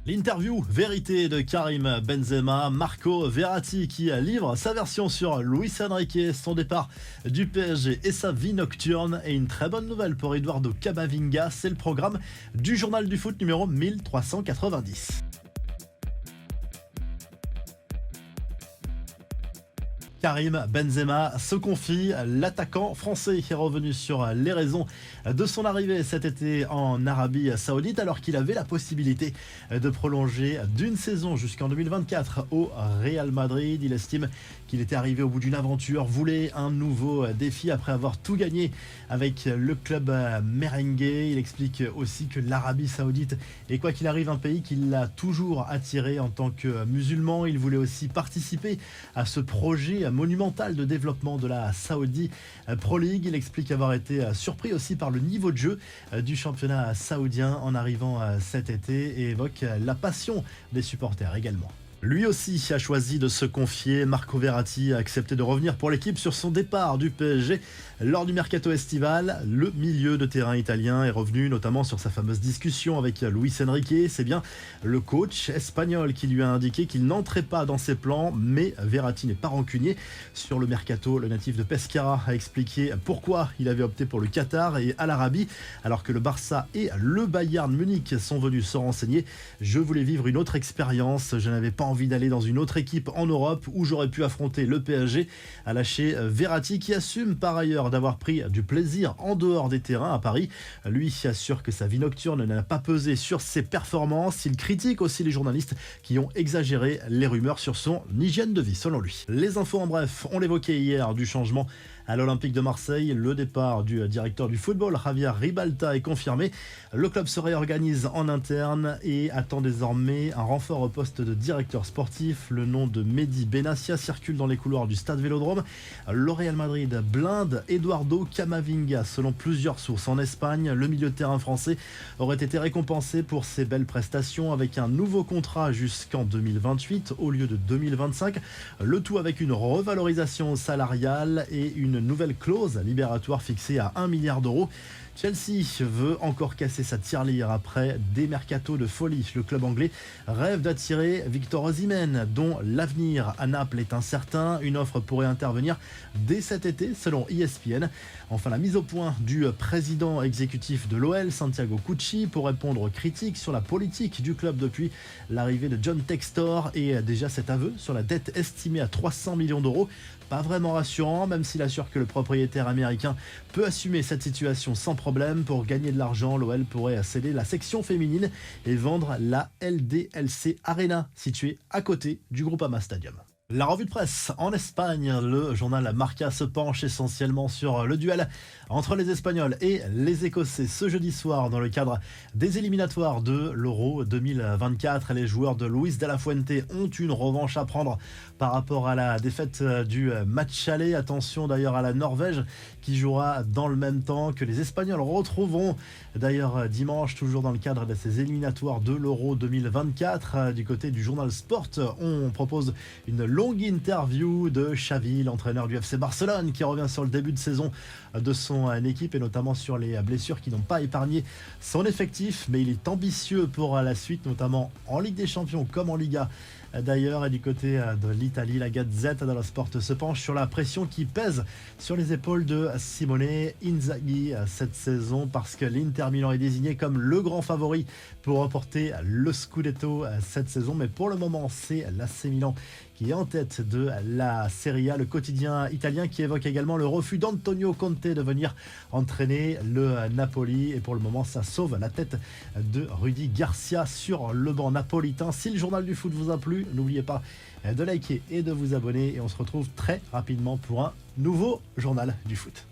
L'interview vérité de Karim Benzema, Marco Verratti qui livre sa version sur Luis Enrique, son départ du PSG et sa vie nocturne. Et une très bonne nouvelle pour Eduardo Camavinga, c'est le programme du journal du foot numéro 1390. Karim Benzema se confie, l'attaquant français est revenu sur les raisons de son arrivée cet été en Arabie Saoudite alors qu'il avait la possibilité de prolonger d'une saison jusqu'en 2024 au Real Madrid. Il estime qu'il était arrivé au bout d'une aventure, voulait un nouveau défi après avoir tout gagné avec le club merengue. Il explique aussi que l'Arabie Saoudite est quoi qu'il arrive un pays qui l'a toujours attiré en tant que musulman. Il voulait aussi participer à ce projet monumental de développement de la Saudi Pro League. Il explique avoir été surpris aussi par le niveau de jeu du championnat saoudien en arrivant cet été et évoque la passion des supporters également. Lui aussi a choisi de se confier. Marco Verratti a accepté de revenir pour l'équipe sur son départ du PSG lors du mercato estival. Le milieu de terrain italien est revenu notamment sur sa fameuse discussion avec Luis Enrique. C'est bien le coach espagnol qui lui a indiqué qu'il n'entrait pas dans ses plans, mais Verratti n'est pas rancunier. Sur le mercato, le natif de Pescara a expliqué pourquoi il avait opté pour le Qatar et à l'Arabie, alors que le Barça et le Bayern Munich sont venus se renseigner. Je voulais vivre une autre expérience, je n'avais pas envie d'aller dans une autre équipe en Europe où j'aurais pu affronter le PSG, a lâché Verratti qui assume par ailleurs d'avoir pris du plaisir en dehors des terrains à Paris. Lui assure que sa vie nocturne n'a pas pesé sur ses performances. Il critique aussi les journalistes qui ont exagéré les rumeurs sur son hygiène de vie selon lui. Les infos en bref, on l'évoquait hier du changement à l'Olympique de Marseille. Le départ du directeur du football, Javier Ribalta, est confirmé. Le club se réorganise en interne et attend désormais un renfort au poste de directeur sportif. Le nom de Mehdi Benassia circule dans les couloirs du stade Vélodrome. Le Real Madrid blinde Eduardo Camavinga. Selon plusieurs sources en Espagne, le milieu de terrain français aurait été récompensé pour ses belles prestations avec un nouveau contrat jusqu'en 2028 au lieu de 2025. Le tout avec une revalorisation salariale et une nouvelle clause libératoire fixée à 1 milliard d'euros. Chelsea veut encore casser sa tirelire après des mercatos de folie. Le club anglais rêve d'attirer Victor Osimhen, dont l'avenir à Naples est incertain. Une offre pourrait intervenir dès cet été, selon ESPN. Enfin, la mise au point du président exécutif de l'OL, Santiago Cucci, pour répondre aux critiques sur la politique du club depuis l'arrivée de John Textor et déjà cet aveu sur la dette estimée à 300 millions d'euros. Pas vraiment rassurant, même s'il assure que le propriétaire américain peut assumer cette situation sans problème. Pour gagner de l'argent, l'OL pourrait céder la section féminine et vendre la LDLC Arena, située à côté du Groupama Stadium. La revue de presse en Espagne, le journal Marca se penche essentiellement sur le duel entre les Espagnols et les Écossais ce jeudi soir dans le cadre des éliminatoires de l'Euro 2024. Les joueurs de Luis de la Fuente ont une revanche à prendre par rapport à la défaite du match aller. Attention d'ailleurs à la Norvège qui jouera dans le même temps que les Espagnols retrouveront d'ailleurs dimanche, toujours dans le cadre de ces éliminatoires de l'Euro 2024. Du côté du journal Sport, on propose une longue interview de Xavi, l'entraîneur du FC Barcelone, qui revient sur le début de saison de son équipe et notamment sur les blessures qui n'ont pas épargné son effectif. Mais il est ambitieux pour la suite, notamment en Ligue des Champions comme en Liga. D'ailleurs, et du côté de l'Italie, la Gazette dello Sport se penche sur la pression qui pèse sur les épaules de Simone Inzaghi cette saison parce que l'Inter Milan est désigné comme le grand favori pour remporter le Scudetto cette saison. Mais pour le moment, c'est l'AC Milan qui est en tête de la Serie A. Le quotidien italien qui évoque également le refus d'Antonio Conte de venir entraîner le Napoli. Et pour le moment, ça sauve la tête de Rudy Garcia sur le banc napolitain. Si le journal du foot vous a plu, n'oubliez pas de liker et de vous abonner. Et on se retrouve très rapidement pour un nouveau journal du foot.